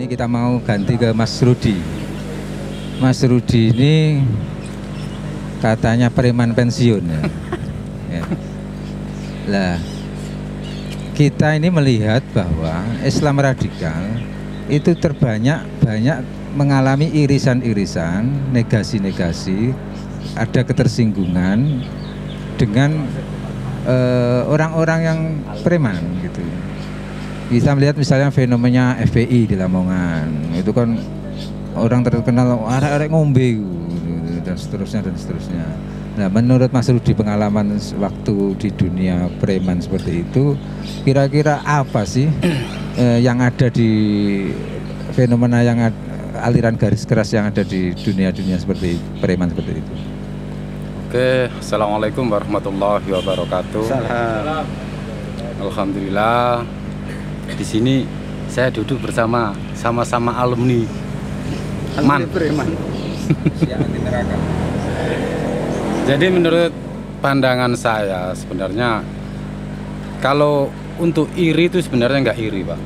ini kita mau ganti ke Mas Rudi. Mas Rudi ini katanya preman pensiun ya. Ya. Lah, kita ini melihat bahwa Islam radikal itu banyak mengalami irisan-irisan, negasi-negasi, ada ketersinggungan dengan orang-orang yang preman gitu. Kita melihat misalnya fenomena FPI di Lamongan, itu kan orang terkenal arek-arek ngombe gitu, dan seterusnya. Nah, menurut Mas Rudi, pengalaman waktu di dunia preman seperti itu, kira-kira apa sih yang ada di fenomena aliran garis keras yang ada di dunia-dunia seperti preman seperti itu? Oke, assalamualaikum warahmatullahi wabarakatuh. Salam. Alhamdulillah, di sini saya duduk bersama sama-sama alumni preman. Jadi menurut pandangan saya sebenarnya kalau untuk iri itu sebenarnya nggak iri, Pak.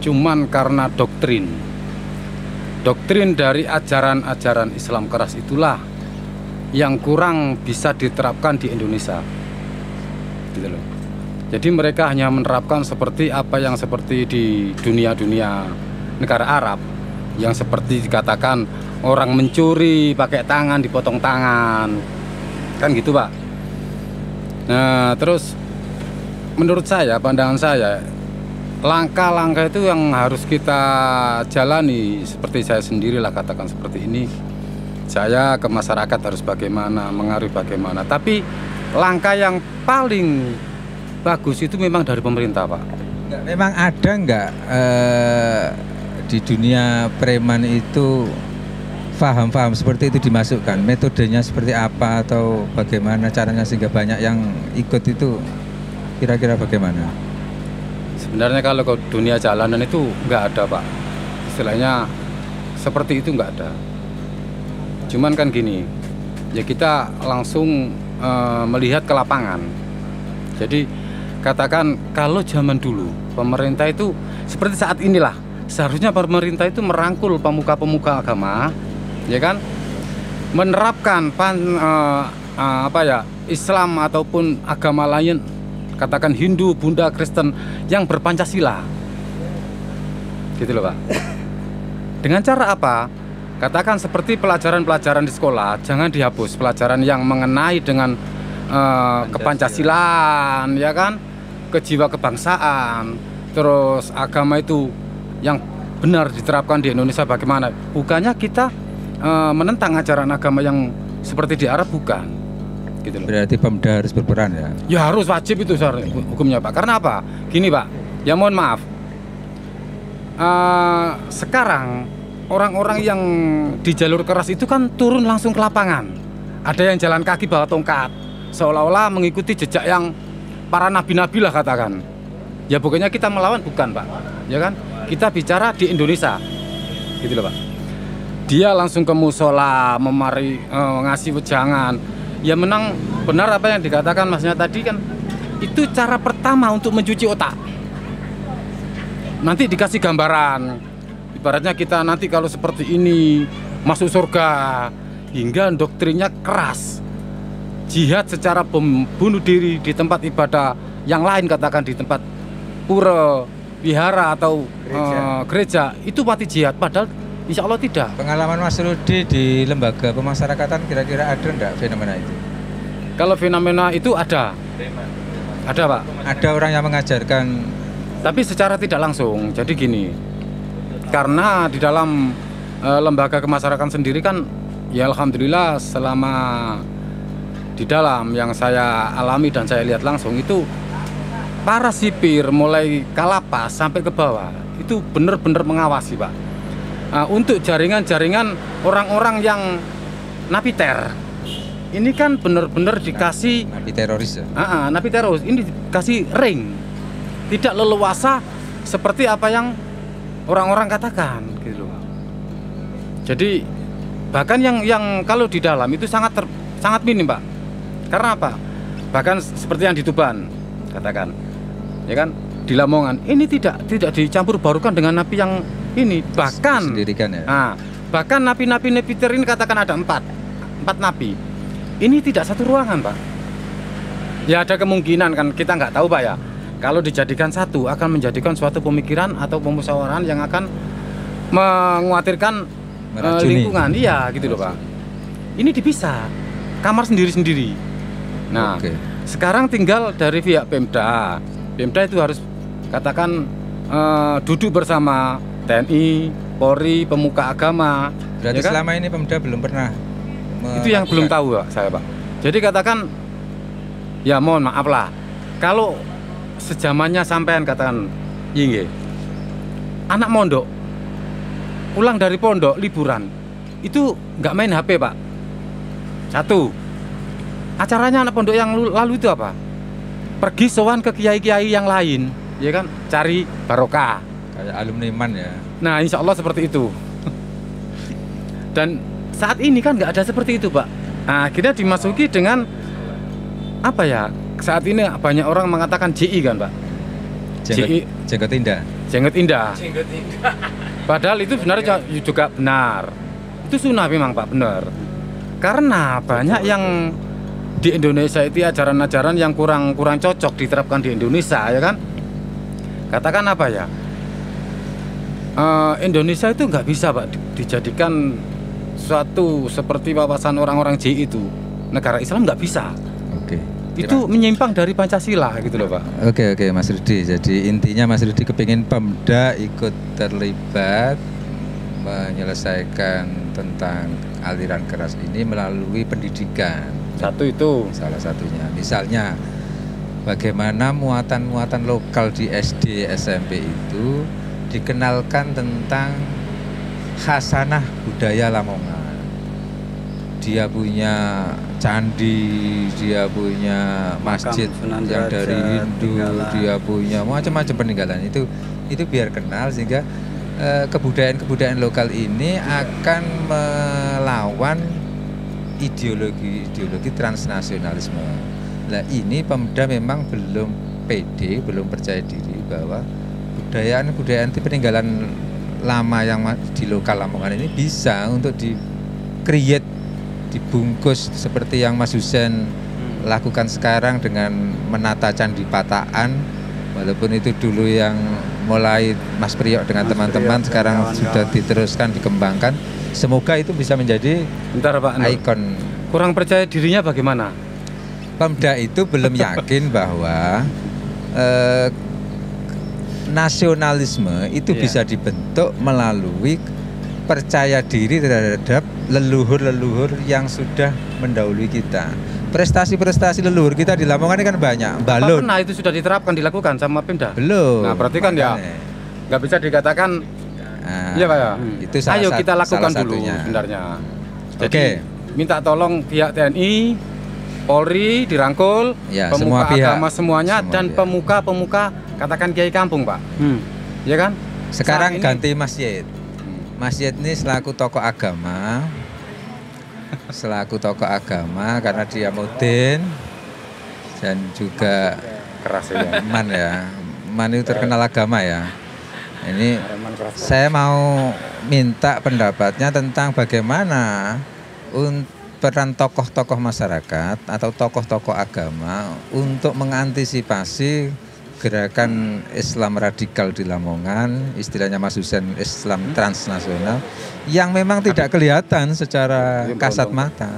Cuman karena doktrin dari ajaran-ajaran Islam keras itulah yang kurang bisa diterapkan di Indonesia, gitu loh. Jadi mereka hanya menerapkan seperti apa yang seperti di dunia-dunia negara Arab, yang seperti dikatakan orang mencuri pakai tangan dipotong tangan, kan gitu, Pak. Nah, terus menurut saya, pandangan saya, langkah-langkah itu yang harus kita jalani. Seperti saya sendirilah katakan seperti ini. Saya ke masyarakat harus bagaimana, mengaruhi bagaimana. Tapi langkah yang paling bagus itu memang dari pemerintah, Pak. Memang ada nggak di dunia preman itu paham-paham seperti itu dimasukkan? Metodenya seperti apa atau bagaimana caranya sehingga banyak yang ikut itu, kira-kira bagaimana? Sebenarnya kalau ke dunia jalanan itu nggak ada, Pak. Istilahnya seperti itu nggak ada. Cuman kan gini, ya kita langsung melihat ke lapangan. Jadi katakan kalau zaman dulu pemerintah itu seperti saat inilah, seharusnya pemerintah itu merangkul pemuka-pemuka agama, ya kan, menerapkan Islam ataupun agama lain, katakan Hindu, Buddha, Kristen yang berpancasila, gitu loh, Pak. Dengan cara apa? Katakan seperti pelajaran-pelajaran di sekolah, jangan dihapus pelajaran yang mengenai dengan kepancasilaan, ya kan, kejiwa kebangsaan, terus agama itu yang benar diterapkan di Indonesia bagaimana? Bukannya kita menentang ajaran agama yang seperti di Arab, bukan. Gitu loh. Berarti Pemda harus berperan ya? Ya harus, wajib itu hukumnya, Pak. Karena apa? Gini, Pak, ya mohon maaf, sekarang orang-orang yang di jalur keras itu kan turun langsung ke lapangan. Ada yang jalan kaki bawa tongkat, seolah-olah mengikuti jejak yang para nabi-nabi lah katakan. Ya pokoknya kita melawan bukan, Pak, ya kan? Kita bicara di Indonesia, gitu loh, Pak. Dia langsung ke musola, ngasih wejangan. Ya menang benar apa yang dikatakan Masnya tadi kan. Itu cara pertama untuk mencuci otak. Nanti dikasih gambaran. Ibaratnya kita nanti kalau seperti ini masuk surga, hingga doktrinnya keras. Jihad secara bunuh diri di tempat ibadah yang lain, katakan di tempat pura, wihara atau gereja, itu mati jihad. Padahal insya Allah tidak. Pengalaman Mas Rudi di lembaga pemasyarakatan kira-kira ada enggak fenomena itu? Kalau fenomena itu ada. Ada, Pak. Ada orang yang mengajarkan, tapi secara tidak langsung. Jadi gini, karena di dalam lembaga kemasyarakatan sendiri kan, ya alhamdulillah selama di dalam yang saya alami dan saya lihat langsung itu para sipir mulai kalapas sampai ke bawah itu benar-benar mengawasi, Pak. Untuk jaringan-jaringan orang-orang yang napiter, ini kan benar-benar dikasih napi teroris ya? Napi teroris ini dikasih ring, tidak leluasa seperti apa yang orang-orang katakan, gitu. Jadi bahkan yang kalau di dalam itu sangat minim, Pak. Karena apa? Bahkan seperti yang di Tuban, katakan, ya kan, di Lamongan ini tidak dicampur barukan dengan napi yang ini, bahkan Sendirikan ya. bahkan napi-napi Nepiter ini katakan ada empat napi, ini tidak satu ruangan Pak. Ya ada kemungkinan kan, kita nggak tahu Pak ya, kalau dijadikan satu akan menjadikan suatu pemikiran atau pemusyawaraan yang akan mengkhawatirkan lingkungan, iya gitu loh Pak. Ini dipisah, kamar sendiri-sendiri. Nah, sekarang tinggal dari pihak Pemda itu harus katakan duduk bersama TNI, Polri, pemuka agama. Berarti ya kan? selama ini Pemda belum pernah Itu yang belum tahu Pak, saya Pak. Jadi katakan, ya mohon maaf lah, kalau sejamannya sampean katakan, iya, anak mondok pulang dari pondok liburan itu nggak main HP Pak. Satu, acaranya anak pondok yang lalu itu apa? Pergi sowan ke kiai-kiai yang lain, ya kan? Cari barokah. Kayak alumni MAN ya. Nah, insya Allah seperti itu. Dan saat ini kan nggak ada seperti itu Pak. Nah, kita dimasuki dengan apa ya? Saat ini banyak orang mengatakan JI kan Pak. Jenggot indah. Jenggot indah. Padahal itu sebenarnya juga benar. Itu sunnah memang Pak, benar. Karena banyak yang di Indonesia itu ajaran-ajaran yang kurang cocok diterapkan di Indonesia, ya kan? Katakan apa ya? Indonesia itu nggak bisa Pak dijadikan suatu seperti wawasan orang-orang JI itu. Negara Islam nggak bisa. Oke. Itu menyimpang dari Pancasila gitu loh Pak. Oke Mas Rudi. Jadi intinya Mas Rudi kepingin Pemda ikut terlibat menyelesaikan tentang aliran keras ini melalui pendidikan. Satu itu salah satunya. Misalnya bagaimana muatan-muatan lokal di SD SMP itu dikenalkan tentang khasanah budaya Lamongan. Dia punya candi, dia punya masjid yang dari Hindu, dia punya macam-macam peninggalan itu biar kenal sehingga kebudayaan lokal ini akan melawan ideologi transnasionalisme. Nah ini Pemda memang belum pede, belum percaya diri bahwa budayaan peninggalan lama yang di lokal Lamongan ini bisa untuk di-create, dibungkus seperti yang Mas Husen lakukan sekarang dengan menata Candi Pataan, walaupun itu dulu yang mulai Mas Priok dengan teman-teman, sekarang sudah diteruskan, dikembangkan. Semoga itu bisa menjadi ikon. Kurang percaya dirinya bagaimana? Pemda itu belum yakin bahwa nasionalisme itu bisa dibentuk melalui percaya diri terhadap leluhur-leluhur yang sudah mendahului kita. Prestasi-prestasi leluhur kita di Lamongan ini kan banyak. Balon. Nah itu sudah diterapkan, dilakukan sama Pemda? Belum. Nah berarti kan ya nggak bisa dikatakan. Iya Pak ya. Itu ayo kita lakukan dulu sebenarnya. Jadi minta tolong pihak TNI, Polri dirangkul, ya, pemuka semua pihak, agama semuanya dan pemuka-pemuka katakan kiai kampung Pak. Ya kan? Sekarang ganti masjid. Masjid ini selaku tokoh agama, karena dia mudin dan juga keras ya. Man itu terkenal agama ya. Ini saya mau minta pendapatnya tentang bagaimana peran tokoh-tokoh masyarakat atau tokoh-tokoh agama untuk mengantisipasi gerakan Islam radikal di Lamongan, istilahnya Mas Husen Islam transnasional, yang memang tidak kelihatan secara kasat mata,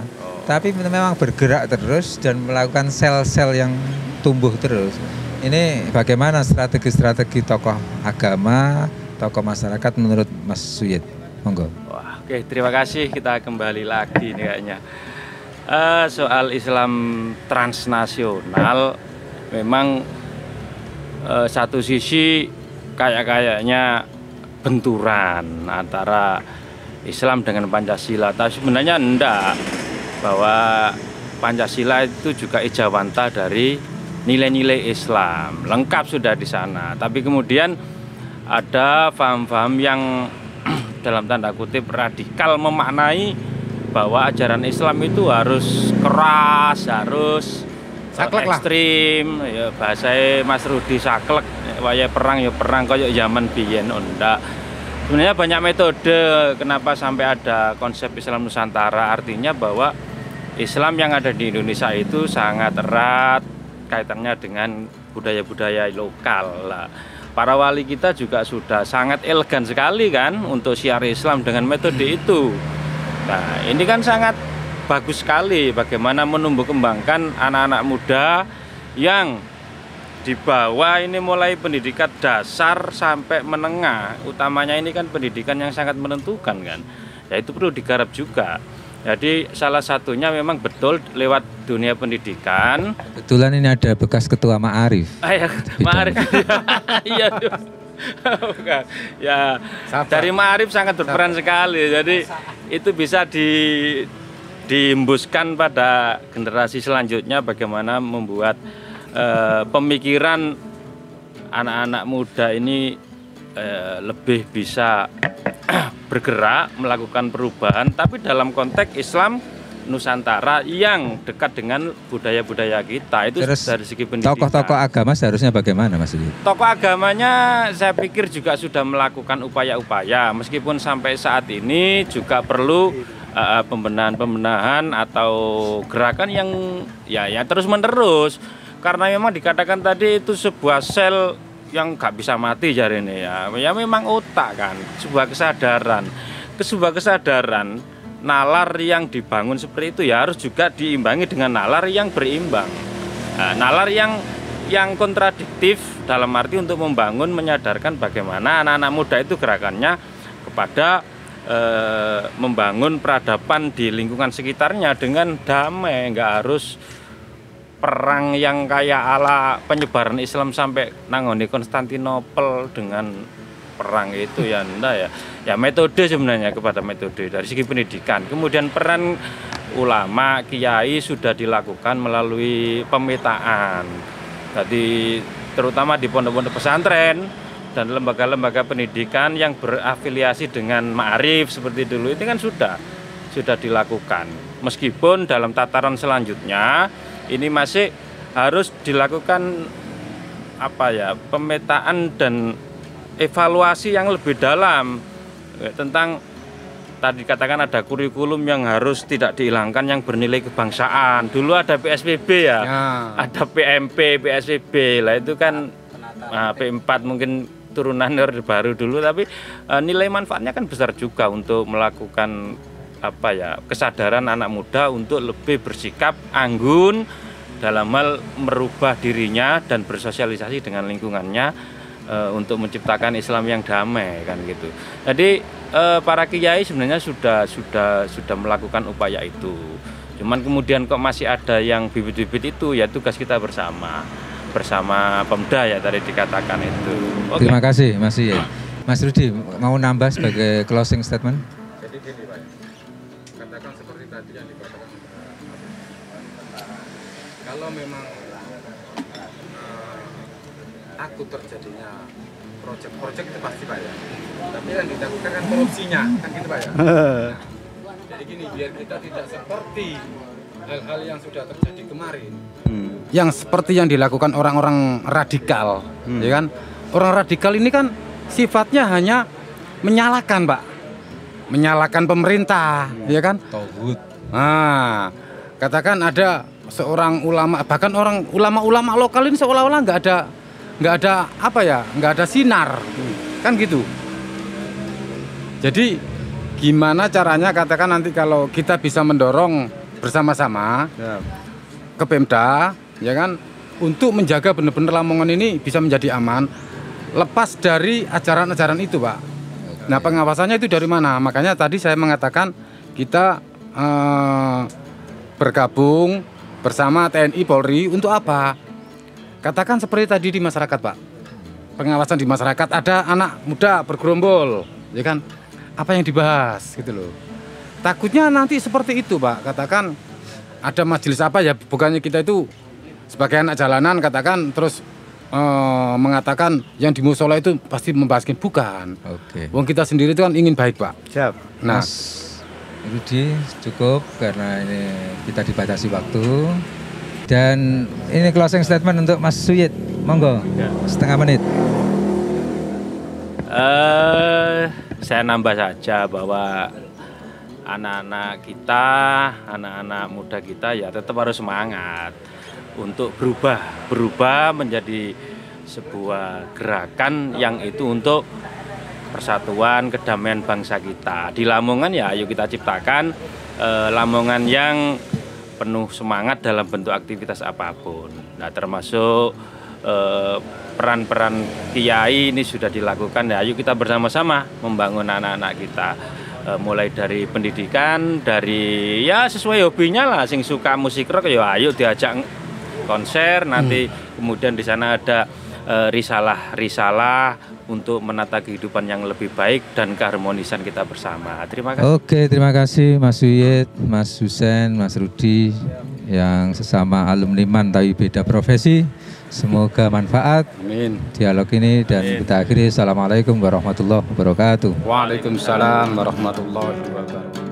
tapi memang bergerak terus dan melakukan sel-sel yang tumbuh terus. Ini bagaimana strategi-strategi tokoh agama, tokoh masyarakat menurut Mas Suyit? Monggo. Wah, oke, terima kasih. Kita kembali lagi nih kayaknya. Soal Islam transnasional memang satu sisi kayaknya benturan antara Islam dengan Pancasila, tapi sebenarnya enggak, bahwa Pancasila itu juga ijawanta dari nilai-nilai Islam, lengkap sudah di sana. Tapi kemudian ada paham-paham yang dalam tanda kutip radikal memaknai bahwa ajaran Islam itu harus keras, harus ekstrim, ya, bahasa Mas Rudi saklek. Ya. waya perang ya perang koyo zaman biyen ndak. Sebenarnya banyak metode kenapa sampai ada konsep Islam Nusantara, artinya bahwa Islam yang ada di Indonesia itu sangat erat kaitannya dengan budaya-budaya lokal lah. Para wali kita juga sudah sangat elegan sekali kan untuk syiar Islam dengan metode itu. Nah, ini kan sangat bagus sekali bagaimana menumbuh kembangkan anak-anak muda yang di bawah ini mulai pendidikan dasar sampai menengah. Utamanya ini kan pendidikan yang sangat menentukan kan. Ya itu perlu digarap juga. Jadi salah satunya memang betul lewat dunia pendidikan. Kebetulan ini ada bekas ketua Ma'arif. Ya, Ma'arif. Iya, bukan. Ya, dari Ma'arif sangat berperan sekali. Jadi itu bisa diimbuskan pada generasi selanjutnya bagaimana membuat pemikiran anak-anak muda ini lebih bisa bergerak, melakukan perubahan, tapi dalam konteks Islam Nusantara yang dekat dengan budaya-budaya kita. Itu terus dari segi pendidikan. Tokoh-tokoh agama seharusnya bagaimana Mas Yudi? Tokoh agamanya saya pikir juga sudah melakukan upaya-upaya, meskipun sampai saat ini juga perlu pembenahan-pembenahan atau gerakan yang ya terus-menerus. Karena memang dikatakan tadi itu sebuah sel yang gak bisa mati jari ini ya memang otak kan, sebuah kesadaran nalar yang dibangun seperti itu ya harus juga diimbangi dengan nalar yang berimbang. Nalar yang kontradiktif dalam arti untuk membangun, menyadarkan bagaimana anak-anak muda itu gerakannya kepada membangun peradaban di lingkungan sekitarnya dengan damai, nggak harus perang yang kayak ala penyebaran Islam sampai nangoni Konstantinopel dengan perang itu ya enggak ya. Ya metode sebenarnya kepada metode dari segi pendidikan. Kemudian peran ulama, kiai sudah dilakukan melalui pemetaan. Jadi terutama di pondok-pondok pesantren dan lembaga-lembaga pendidikan yang berafiliasi dengan Ma'arif seperti dulu itu kan sudah dilakukan. Meskipun dalam tataran selanjutnya ini masih harus dilakukan pemetaan dan evaluasi yang lebih dalam tentang tadi katakan ada kurikulum yang harus tidak dihilangkan yang bernilai kebangsaan. Dulu ada PSBB ya. Ada PMP, PSBB lah itu kan P4 mungkin turunan Orde Baru dulu, tapi nilai manfaatnya kan besar juga untuk melakukan kesadaran anak muda untuk lebih bersikap anggun dalam hal merubah dirinya dan bersosialisasi dengan lingkungannya untuk menciptakan Islam yang damai kan gitu. Jadi para kiai sebenarnya sudah melakukan upaya itu. Cuman kemudian kok masih ada yang bibit-bibit itu, ya tugas kita bersama Pemda ya tadi dikatakan itu. Oke. Terima kasih Mas Iye. Mas Rudi mau nambah sebagai closing statement? Jadi gini Pak, katakan seperti tadi yang dikatakan, kalau memang takut terjadinya proyek itu pasti Pak ya, tapi yang ditakutkan kan korupsinya, kan gitu Pak ya. Jadi gini, biar kita tidak seperti hal-hal yang sudah terjadi kemarin, yang seperti yang dilakukan orang-orang radikal, ya kan? Orang radikal ini kan sifatnya hanya menyalahkan Pak, menyalahkan pemerintah, ya kan? Tauhid. Nah, katakan ada seorang ulama, bahkan orang ulama-ulama lokal ini seolah-olah nggak ada sinar, kan gitu. Jadi gimana caranya katakan nanti kalau kita bisa mendorong bersama-sama ke Pemda, ya kan, untuk menjaga benar-benar Lamongan ini bisa menjadi aman, lepas dari ajaran-ajaran itu Pak. Nah pengawasannya itu dari mana? Makanya tadi saya mengatakan kita bergabung bersama TNI Polri untuk apa? Katakan seperti tadi di masyarakat Pak, pengawasan di masyarakat, ada anak muda bergerombol, ya kan? Apa yang dibahas gitu loh. Takutnya nanti seperti itu Pak, katakan ada majelis apa ya, bukannya kita itu sebagai anak jalanan katakan terus mengatakan yang di musola itu pasti membahaskan, bukan. Oke. Wong kita sendiri itu kan ingin baik Pak. Siap. Nah, Mas Rudi cukup karena ini kita dibatasi waktu. Dan ini closing statement untuk Mas Suyit, monggo, setengah menit. Saya nambah saja bahwa anak-anak kita, anak-anak muda kita ya tetap harus semangat untuk berubah menjadi sebuah gerakan yang itu untuk persatuan, kedamaian bangsa kita. Di Lamongan ya ayo kita ciptakan Lamongan yang penuh semangat dalam bentuk aktivitas apapun. Nah, termasuk peran-peran kiai ini sudah dilakukan. Ya, ayo kita bersama-sama membangun anak-anak kita. Mulai dari pendidikan, dari ya sesuai hobinya lah. Sing suka musik rock ya ayo diajak konser. Nanti kemudian di sana ada risalah untuk menata kehidupan yang lebih baik dan keharmonisan kita bersama. Terima kasih. Oke, terima kasih Mas Suyit, Mas Husen, Mas Rudi yang sesama alumni MAN tapi beda profesi. Semoga manfaat Amin. dialog ini dan kita akhiri. Assalamualaikum warahmatullahi wabarakatuh. Waalaikumsalam warahmatullahi wabarakatuh.